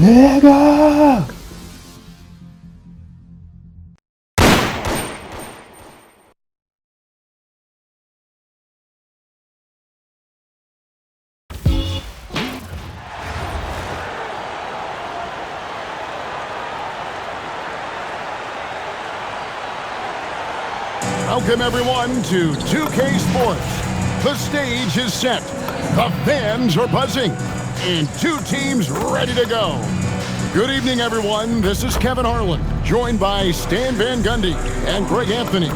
Nigga! Welcome, everyone, to 2K Sports. The stage is set. The fans are buzzing. And two teams ready to go. Good evening, everyone. This is Kevin Harlan, joined by Stan Van Gundy and Greg Anthony.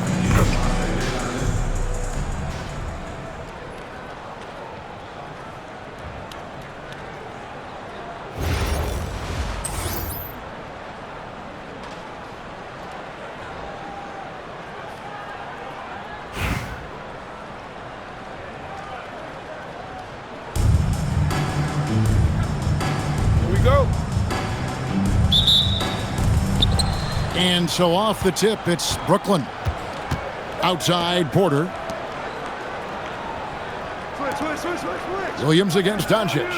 And so off the tip, it's Brooklyn. Outside, Porter. Williams against Doncic.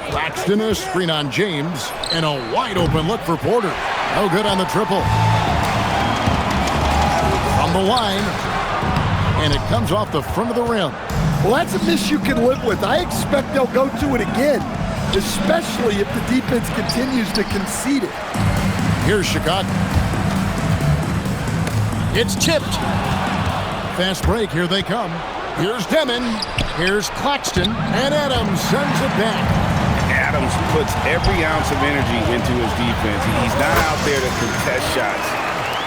Claxton, a screen on James, and a wide open look for Porter. No good on the triple. From the line, and it comes off the front of the rim. Well, that's a miss you can live with. I expect they'll go to it again, especially if the defense continues to concede it. Here's Chicago. It's tipped. Fast break, here they come. Here's Demon. Here's Claxton. And Adams sends it back. Adams puts every ounce of energy into his defense. He's not out there to contest shots.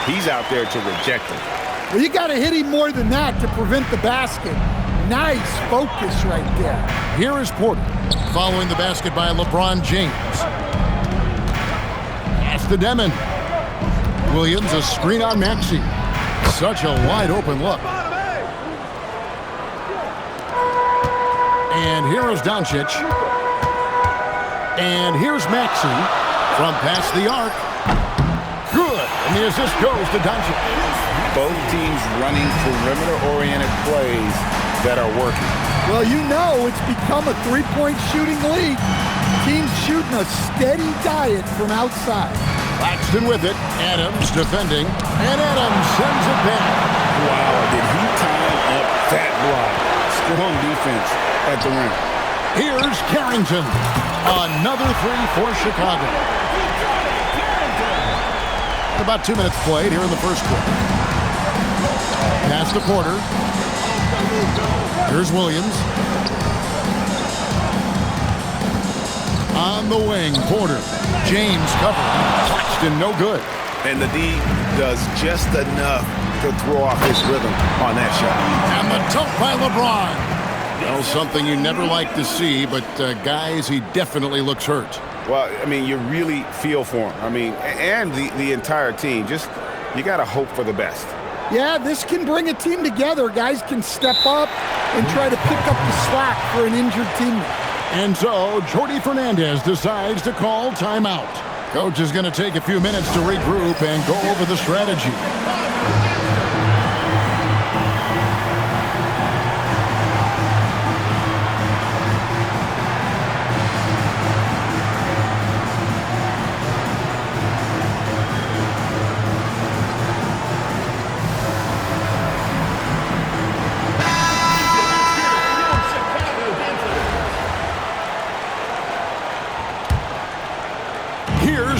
He's out there to reject them. Well, you got to hit him more than that to prevent the basket. Nice focus right there. Here is Porter, following the basket by LeBron James. Pass to Demon. Williams, a screen on Maxey. Such a wide open look. And here is Doncic. And here's Maxey from past the arc. Good. And the assist goes to Doncic. Both teams running perimeter-oriented plays that are working. Well, you know it's become a three-point shooting league. Teams shooting a steady diet from outside. Claxton with it. Adams defending. And Adams sends it back. Wow, did he time up that block? Strong defense at the rim. Here's Carrington. Another three for Chicago. About 2 minutes played here in the first quarter. Pass to Porter. Here's Williams. On the wing, Porter. James covered. Claxton, no good. And the D does just enough to throw off his rhythm on that shot. And the dunk by LeBron. Well, something you never like to see, but guys, he definitely looks hurt. Well, I mean, you really feel for him. I mean, and the entire team. Just, you got to hope for the best. Yeah, this can bring a team together. Guys can step up and try to pick up the slack for an injured teammate. And so, Jordi Fernandez decides to call timeout. Coach is going to take a few minutes to regroup and go over the strategy.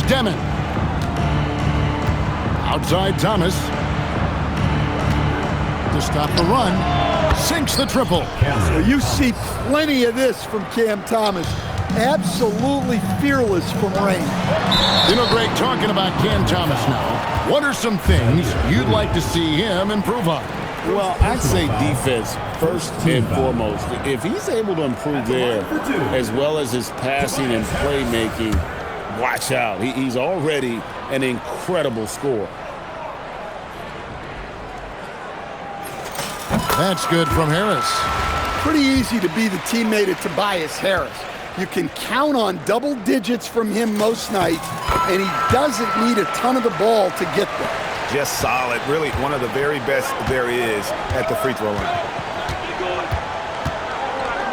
Demon. Outside Thomas. To stop the run. Sinks the triple. So you see plenty of this from Cam Thomas. Absolutely fearless from range. You know, Greg, talking about Cam Thomas now, what are some things you'd like to see him improve on? Well, I'd say defense first and foremost. If he's able to improve there, as well as his passing and playmaking, watch out. He's already an incredible scorer. That's good from Harris. Pretty easy to be the teammate of Tobias Harris. You can count on double digits from him most nights, and he doesn't need a ton of the ball to get there. Just solid. Really one of the very best there is at the free throw line.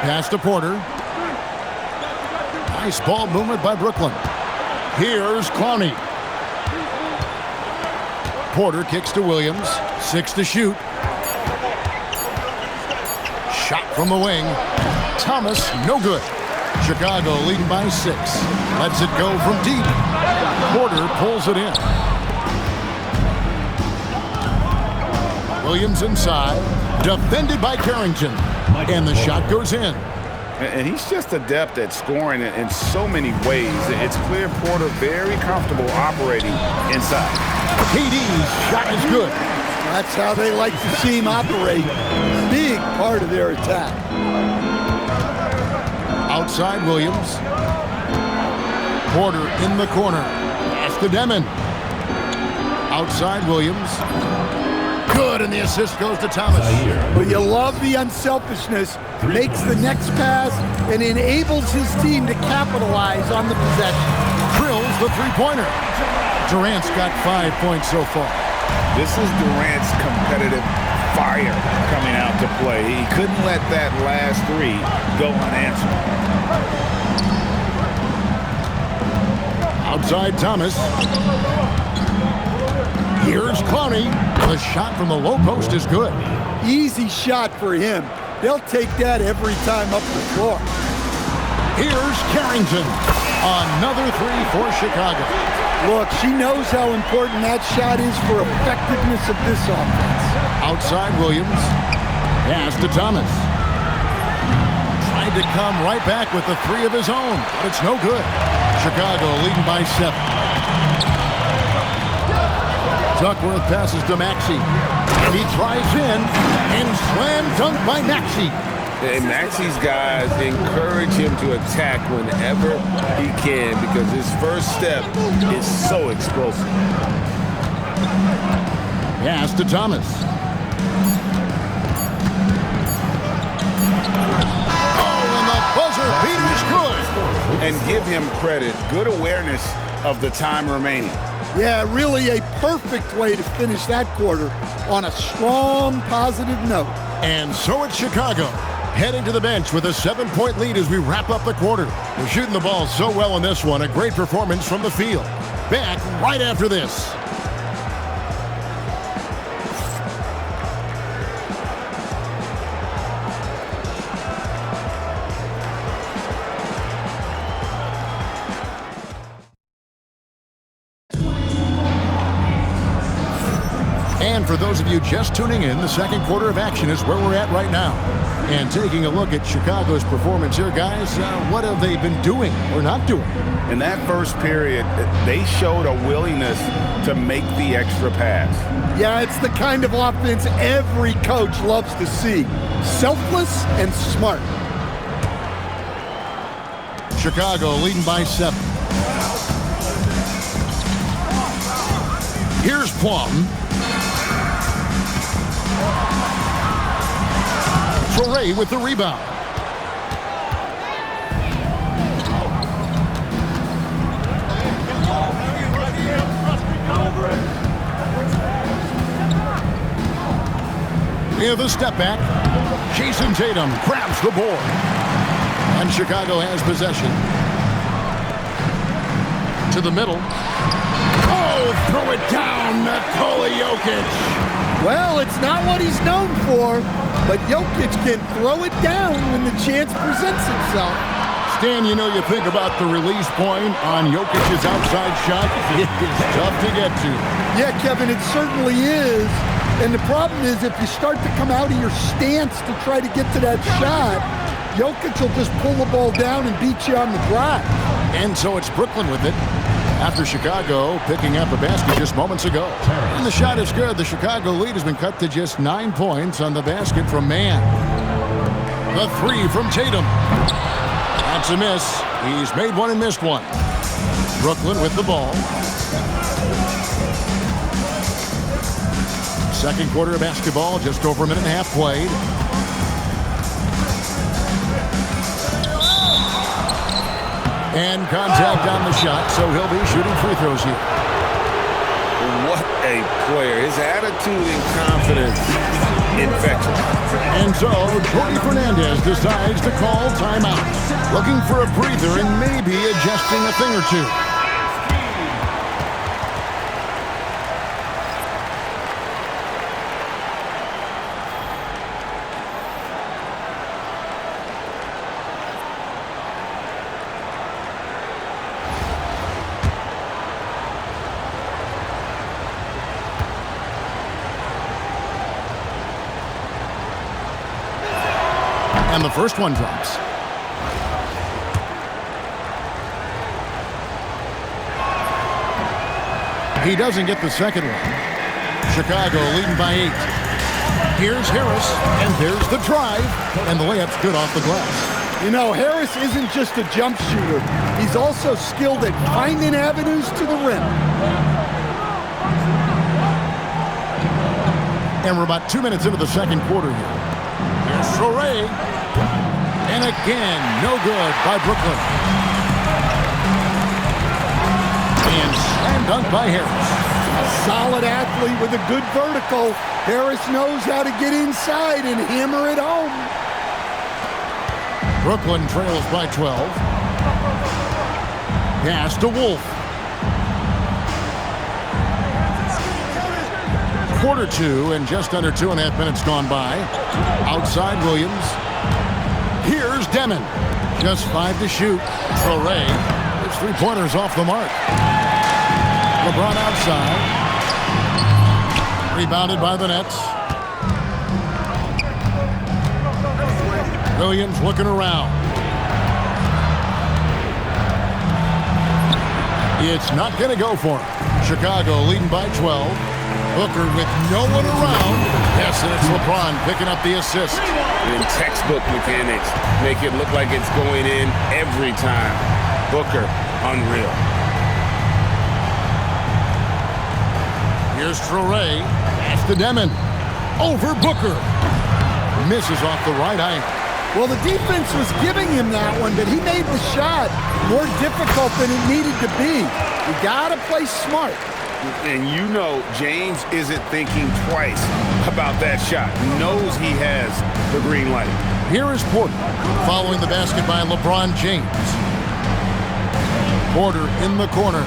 Pass to Porter. Nice ball movement by Brooklyn. Here's Clowney. Porter kicks to Williams. 6 to shoot. Shot from the wing. Thomas, no good. Chicago leading by 6. Lets it go from deep. Porter pulls it in. Williams inside. Defended by Carrington. And the shot goes in. And he's just adept at scoring in so many ways. It's clear Porter very comfortable operating inside. KD's shot is good. That's how they like to see him operate. Big part of their attack. Outside Williams. Porter in the corner. Pass to Demon. Outside Williams. Good, and the assist goes to Thomas. But you love the unselfishness. Makes the next pass and enables his team to capitalize on the possession. Drills the three-pointer. Durant's got 5 points so far. This is Durant's competitive fire coming out to play. He couldn't let that last 3 go unanswered. Outside Thomas. Here's Clowney. The shot from the low post is good. Easy shot for him. They'll take that every time up the floor. Here's Carrington. Another 3 for Chicago. Look, she knows how important that shot is for effectiveness of this offense. Outside Williams. Pass to Thomas. Tried to come right back with the 3 of his own, but it's no good. Chicago leading by 7. Duckworth passes to Maxey. He drives in and slam dunk by Maxey. And Maxey's guys encourage him to attack whenever he can because his first step is so explosive. Pass to Thomas. Oh, and the buzzer beater's good. And give him credit. Good awareness of the time remaining. Yeah, really a perfect way to finish that quarter on a strong, positive note. And so it's Chicago, heading to the bench with a 7-point lead as we wrap up the quarter. They're shooting the ball so well in this one. A great performance from the field. Back right after this. And for those of you just tuning in, the second quarter of action is where we're at right now. And taking a look at Chicago's performance here, guys, what have they been doing or not doing? In that first period, they showed a willingness to make the extra pass. Yeah, it's the kind of offense every coach loves to see. Selfless and smart. Chicago leading by 7. Here's Plum. Torrey with the rebound. Yeah, the step back. Jason Tatum grabs the board. And Chicago has possession. To the middle. Oh, throw it down, Nikola Jokic. Well, it's not what he's known for, but Jokic can throw it down when the chance presents itself. Stan, you know, you think about the release point on Jokic's outside shot. It is tough to get to. Yeah, Kevin, it certainly is. And the problem is if you start to come out of your stance to try to get to that shot, Jokic will just pull the ball down and beat you on the drive. And so it's Brooklyn with it. After Chicago picking up a basket just moments ago. And the shot is good. The Chicago lead has been cut to just 9 points on the basket from Mann. The 3 from Tatum. That's a miss. He's made one and missed one. Brooklyn with the ball. Second quarter of basketball, just over a minute and a half played. And contact on the shot, so he'll be shooting free throws here. What a player. His attitude and confidence infectious. And so, Jordy Fernandez decides to call timeout. Looking for a breather and maybe adjusting a thing or two. And the first one drops. He doesn't get the second one. Chicago leading by 8. Here's Harris, and there's the drive, and the layup's good off the glass. You know, Harris isn't just a jump shooter. He's also skilled at finding avenues to the rim. And we're about 2 minutes into the second quarter here. Here's Soray. And again, no good by Brooklyn. And slam dunk by Harris. A solid athlete with a good vertical. Harris knows how to get inside and hammer it home. Brooklyn trails by 12. Pass to Wolf. Quarter 2 and just under 2.5 minutes gone by. Outside Williams. Here's Demon. Just 5 to shoot. Soray. His 3-pointers off the mark. LeBron outside. Rebounded by the Nets. Williams looking around. It's not going to go for him. Chicago leading by 12. Booker with no one around. Yes, and it's LeBron picking up the assist. In textbook mechanics, make it look like it's going in every time. Booker, unreal. Here's Traoré. Pass to Demon. Over Booker. Misses off the right eye. Well, the defense was giving him that one, but he made the shot more difficult than it needed to be. You got to play smart. And you know James isn't thinking twice about that shot. He knows he has the green light. Here is Porter following the basket by LeBron James. Porter in the corner.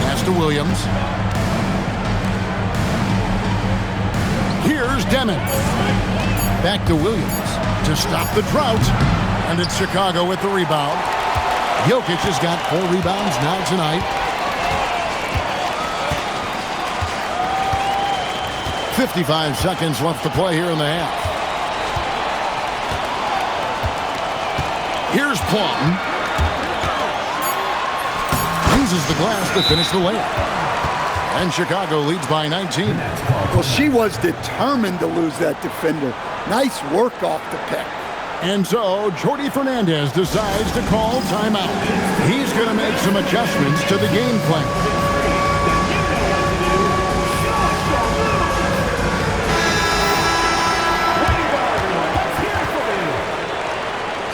Pass to Williams. Here's Demon. Back to Williams to stop the drought. And it's Chicago with the rebound. Jokic has got 4 rebounds now tonight. 55 seconds left to play here in the half. Here's Plum. Uses the glass to finish the layup. And Chicago leads by 19. Well, she was determined to lose that defender. Nice work off the pick. And so, Jordy Fernandez decides to call timeout. He's going to make some adjustments to the game plan.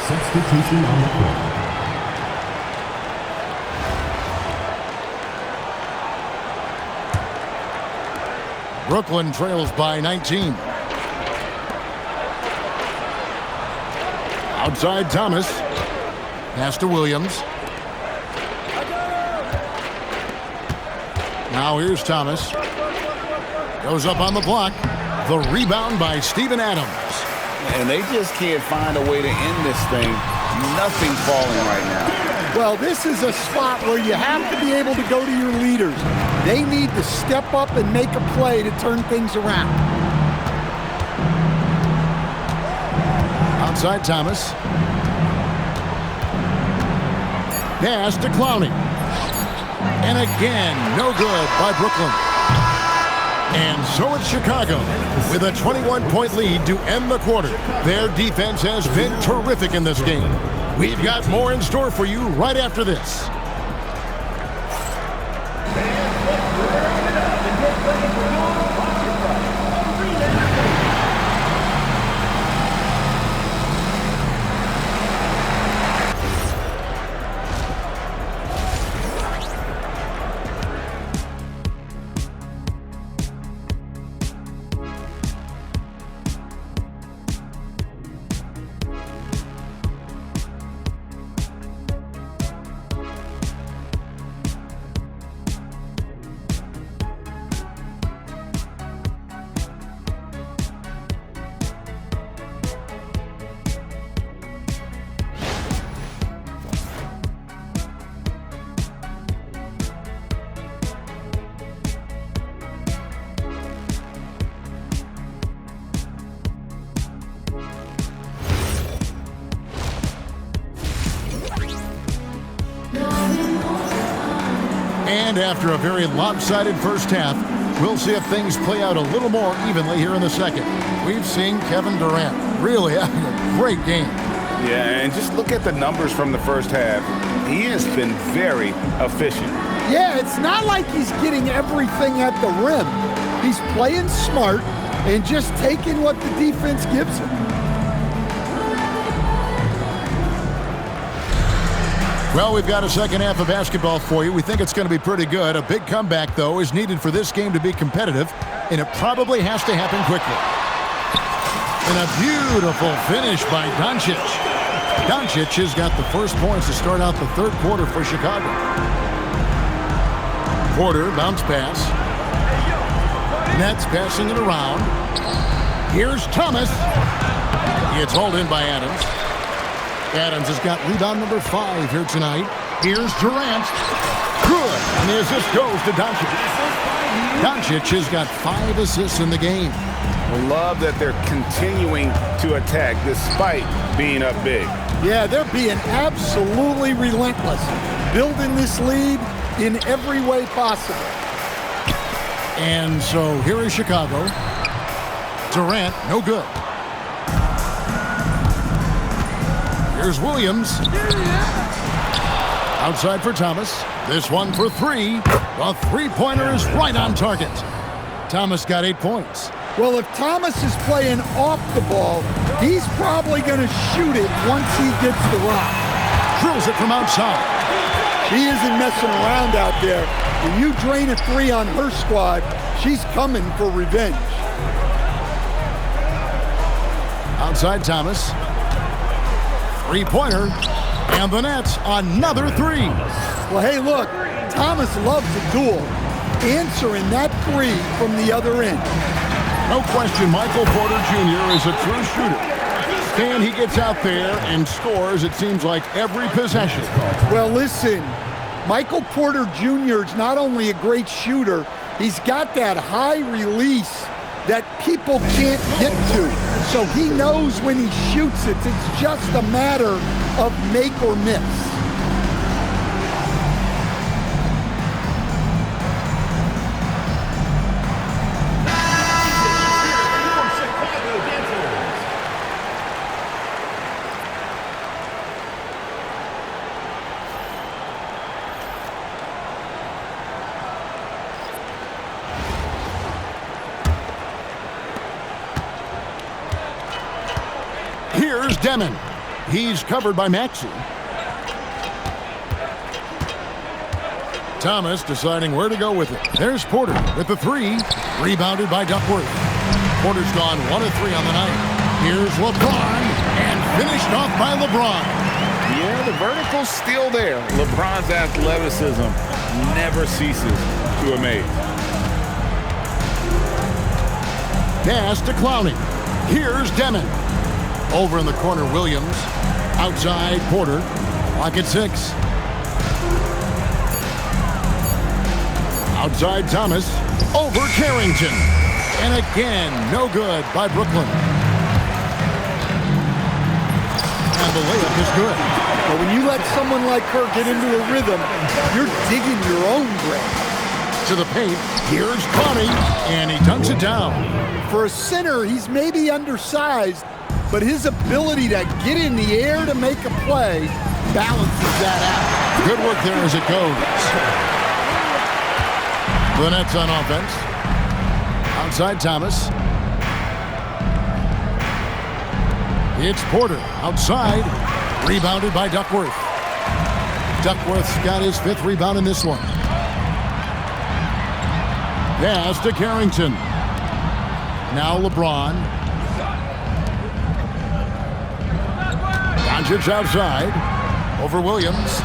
Substitution on the court. Brooklyn trails by 19. Outside Thomas. Pass to Williams. Now here's Thomas. Goes up on the block. The rebound by Steven Adams. And they just can't find a way to end this thing. Nothing falling right now. Well, this is a spot where you have to be able to go to your leaders. They need to step up and make a play to turn things around. Outside Thomas. Pass to Clowney. And again, no good by Brooklyn. And so it's Chicago with a 21-point lead to end the quarter. Their defense has been terrific in this game. We've got more in store for you right after this. And after a very lopsided first half, we'll see if things play out a little more evenly here in the second. We've seen Kevin Durant really having a great game. Yeah, and just look at the numbers from the first half. He has been very efficient. Yeah, it's not like he's getting everything at the rim. He's playing smart and just taking what the defense gives him. Well, we've got a second half of basketball for you. We think it's going to be pretty good. A big comeback, though, is needed for this game to be competitive, and it probably has to happen quickly. And a beautiful finish by Doncic. Doncic has got the first points to start out the third quarter for Chicago. Porter, bounce pass. Nets passing it around. Here's Thomas. It's hauled in by Adams. Adams has got rebound number 5 here tonight. Here's Durant. Good. And the assist goes to Doncic. Doncic has got 5 assists in the game. Love that they're continuing to attack despite being up big. Yeah, they're being absolutely relentless, building this lead in every way possible. And so here is Chicago. Durant, no good. Here's Williams. Outside for Thomas. This one for 3. The three-pointer is right on target. Thomas got 8 points. Well, if Thomas is playing off the ball, he's probably going to shoot it once he gets the rock. Drills it from outside. She isn't messing around out there. When you drain a 3 on her squad, she's coming for revenge. Outside Thomas. Three-pointer. And the Nets, another 3. Well, hey, look, Thomas loves a duel. Answering that 3 from the other end. No question, Michael Porter Jr. is a true shooter. And he gets out there and scores, it seems like, every possession. Well, listen, Michael Porter Jr. is not only a great shooter, he's got that high release that people can't get to. So he knows when he shoots it, it's just a matter of make or miss. Here's Demon. He's covered by Maxey. Thomas deciding where to go with it. There's Porter with the 3. Rebounded by Duckworth. Porter's gone 1 of 3 on the night. Here's LeBron. And finished off by LeBron. Yeah, the vertical's still there. LeBron's athleticism never ceases to amaze. Pass to Clowney. Here's Demon. Over in the corner, Williams. Outside, Porter. Clock at 6. Outside, Thomas. Over Carrington. And again, no good by Brooklyn. And the layup is good. But when you let someone like her get into a rhythm, you're digging your own grave. To the paint, here's Clowney, and he dunks it down. For a center, he's maybe undersized, but his ability to get in the air to make a play balances that out. Good work there as it goes. The Nets on offense. Outside Thomas. It's Porter outside. Rebounded by Duckworth. Duckworth's got his 5th rebound in this one. Pass to Carrington. Now LeBron. Doncic outside. Over Williams.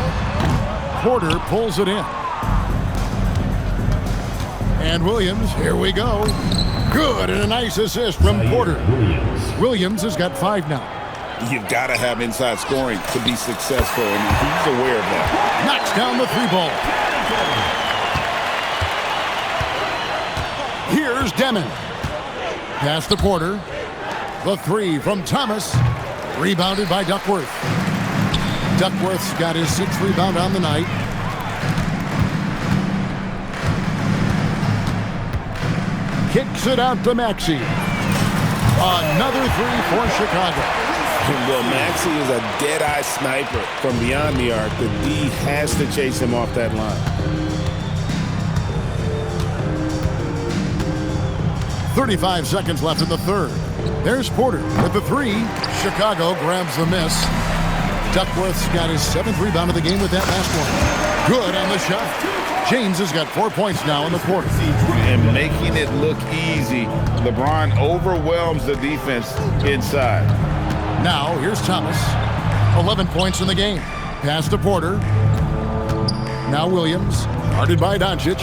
Porter pulls it in. And Williams, here we go. Good, and a nice assist from Porter. Williams has got 5 now. You've got to have inside scoring to be successful, and he's aware of that. Knocks down the 3 ball. Here's Demon. Pass to Porter. The 3 from Thomas. Rebounded by Duckworth. Duckworth's got his 6th rebound on the night. kicks it out to Maxey. Another three for Chicago. Well, Maxey is a dead-eye sniper from beyond the arc. The D has to chase him off that line. 35 seconds left in the third. There's Porter with the three. Chicago grabs the miss. Duckworth's got his 7th rebound of the game with that last one. Good on the shot. James has got 4 points now in the quarter. And making it look easy, LeBron overwhelms the defense inside. Now, here's Thomas. 11 points in the game. Pass to Porter. Now Williams, guarded by Doncic.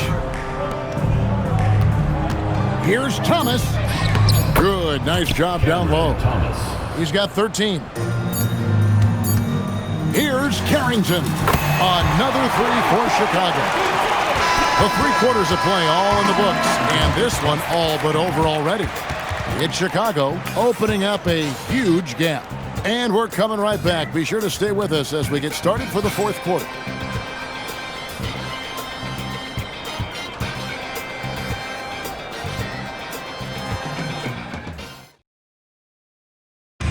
Here's Thomas. Good, nice job down low. He's got 13. Here's Carrington. Another three for Chicago. The 3 quarters of play all in the books, and this one all but over already. It's Chicago opening up a huge gap. And we're coming right back. Be sure to stay with us as we get started for the 4th quarter.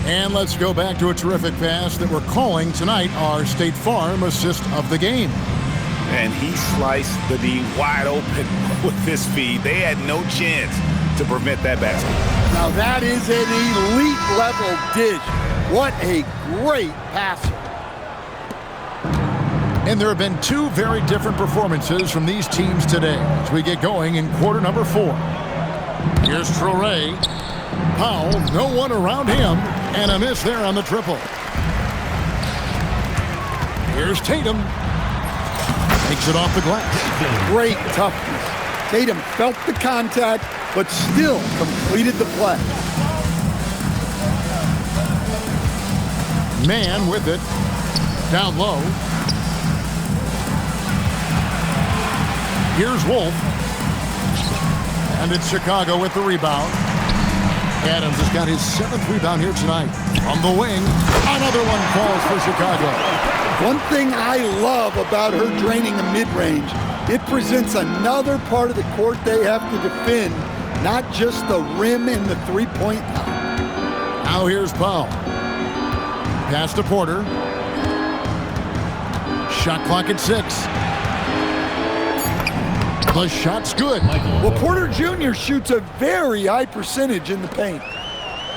And let's go back to a terrific pass that we're calling tonight our State Farm assist of the game. And he sliced the D wide open with his feed. They had no chance to prevent that basket. Now that is an elite level dish. What a great passer. And there have been 2 very different performances from these teams today as we get going in quarter number 4. Here's Traoré. Powell, no one around him, and a miss there on the triple. Here's Tatum. Takes it off the glass. Great toughness. Tatum felt the contact, but still completed the play. Man with it. Down low. Here's Wolf. And it's Chicago with the rebound. Adams has got his 7th rebound here tonight. From the wing, another one falls for Chicago. One thing I love about her draining the mid-range, it presents another part of the court they have to defend, not just the rim and the three-point line. Now here's Powell. Pass to Porter. Shot clock at 6. The shot's good. Well, Porter Jr. shoots a very high percentage in the paint.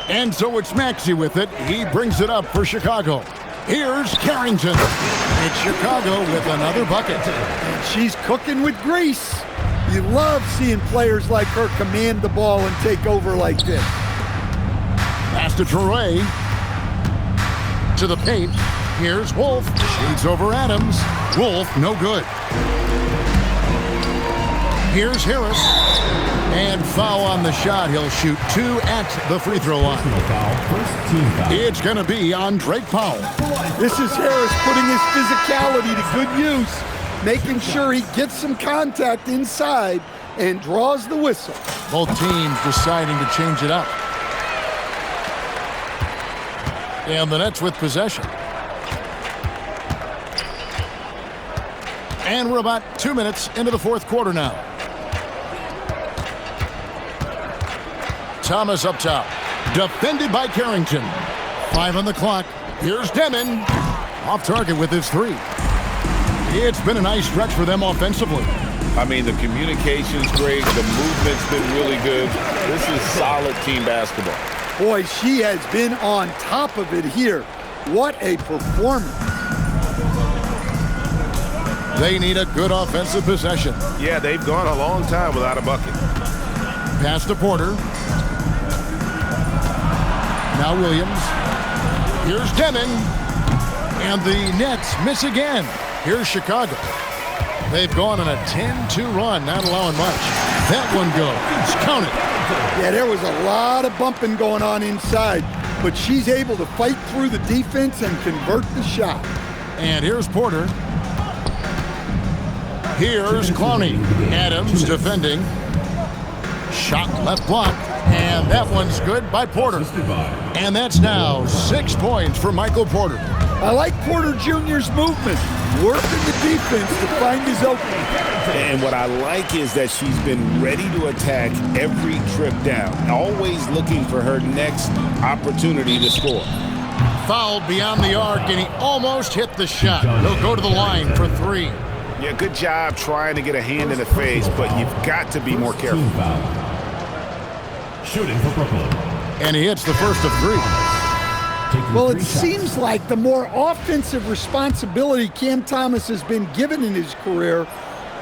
And so it's Maxey with it. He brings it up for Chicago. Here's Carrington. It's Chicago with another bucket. And she's cooking with grease. You love seeing players like her command the ball and take over like this. Pass to Traoré. To the paint. Here's Wolf. Shades over Adams. Wolf, no good. Here's Harris. And foul on the shot. He'll shoot 2 at the free throw line. It's going to be on Drake Powell. This is Harris putting his physicality to good use, making sure he gets some contact inside and draws the whistle. Both teams deciding to change it up. And the Nets with possession. And we're about 2 minutes into the 4th quarter now. Thomas up top. Defended by Carrington. 5 on the clock. Here's Demon. Off target with his 3. It's been a nice stretch for them offensively. I mean, the communication's great. The movement's been really good. This is solid team basketball. Boy, she has been on top of it here. What a performance. They need a good offensive possession. Yeah, they've gone a long time without a bucket. Pass to Porter. Now Williams. Here's Demon. And the Nets miss again. Here's Chicago. They've gone on a 10-2 run, not allowing much. That one goes. Count it. Yeah, there was a lot of bumping going on inside, but she's able to fight through the defense and convert the shot. And here's Porter. Here's Clowney. Adams defending. Shot left block. And that one's good by Porter. And that's now 6 points for Michael Porter. I like Porter Jr.'s movement, working the defense to find his opening. And what I like is that she's been ready to attack every trip down, always looking for her next opportunity to score. Fouled beyond the arc, and he almost hit the shot. He'll go to the line for 3. Yeah, good job trying to get a hand in the face, but you've got to be more careful. Shooting for Brooklyn. And he hits the first of 3. Well, it seems like the more offensive responsibility Cam Thomas has been given in his career,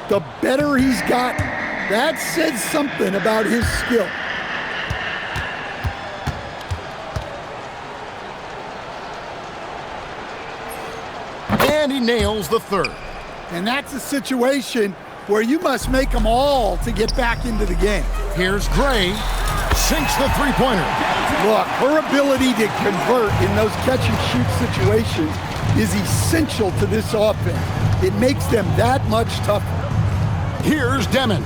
the better he's gotten. That says something about his skill. And he nails the 3rd. And that's a situation where you must make them all to get back into the game. Here's Gray. Sinks the 3-pointer. Look, her ability to convert in those catch-and-shoot situations is essential to this offense. It makes them that much tougher. Here's Demon.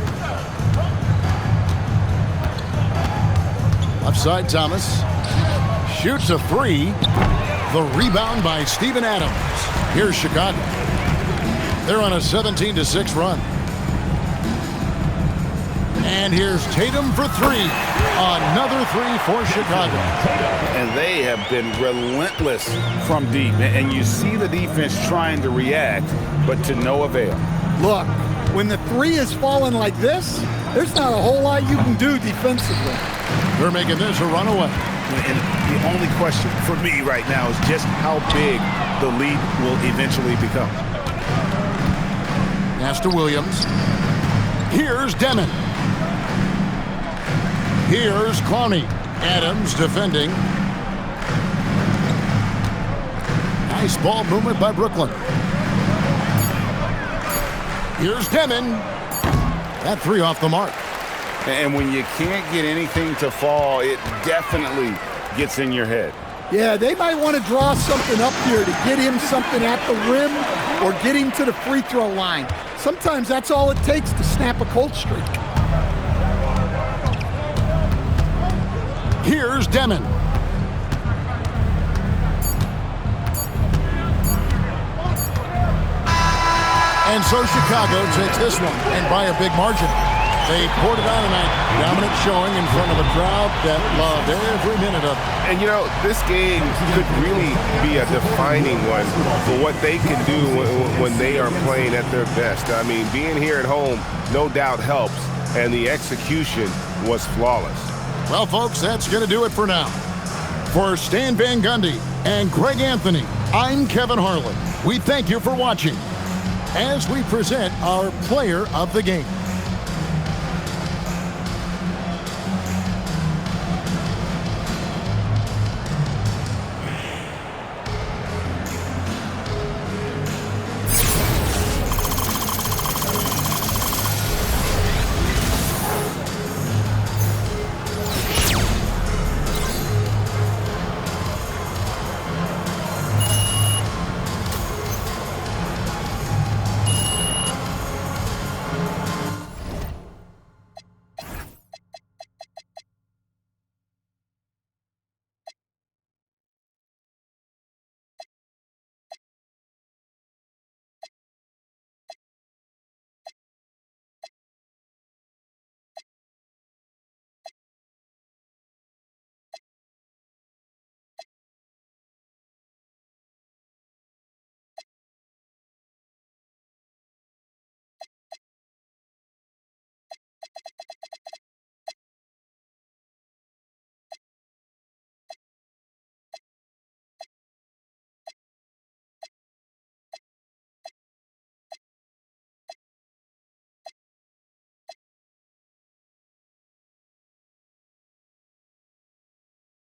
Left side, Thomas. Shoots a 3. The rebound by Steven Adams. Here's Chicago. They're on a 17-6 run. And here's Tatum for 3. Another 3 for Chicago. And they have been relentless from deep. And you see the defense trying to react, but to no avail. Look, when the 3 is falling like this, there's not a whole lot you can do defensively. They're making this a runaway. And the only question for me right now is just how big the lead will eventually become. Pass to Williams. Here's Demon. Here's Clowney. Adams defending. Nice ball movement by Brooklyn. Here's Demon. That 3 off the mark. And when you can't get anything to fall, it definitely gets in your head. Yeah, they might want to draw something up here to get him something at the rim or get him to the free throw line. Sometimes that's all it takes to snap a cold streak. Here's Demon. And so Chicago takes this one, and by a big margin. They poured it on tonight. Dominant showing in front of a crowd that loved every minute of it. And, you know, this game could really be a defining one for what they can do when they are playing at their best. I mean, being here at home no doubt helps, and the execution was flawless. Well, folks, that's going to do it for now. For Stan Van Gundy and Greg Anthony, I'm Kevin Harlan. We thank you for watching as we present our player of the game.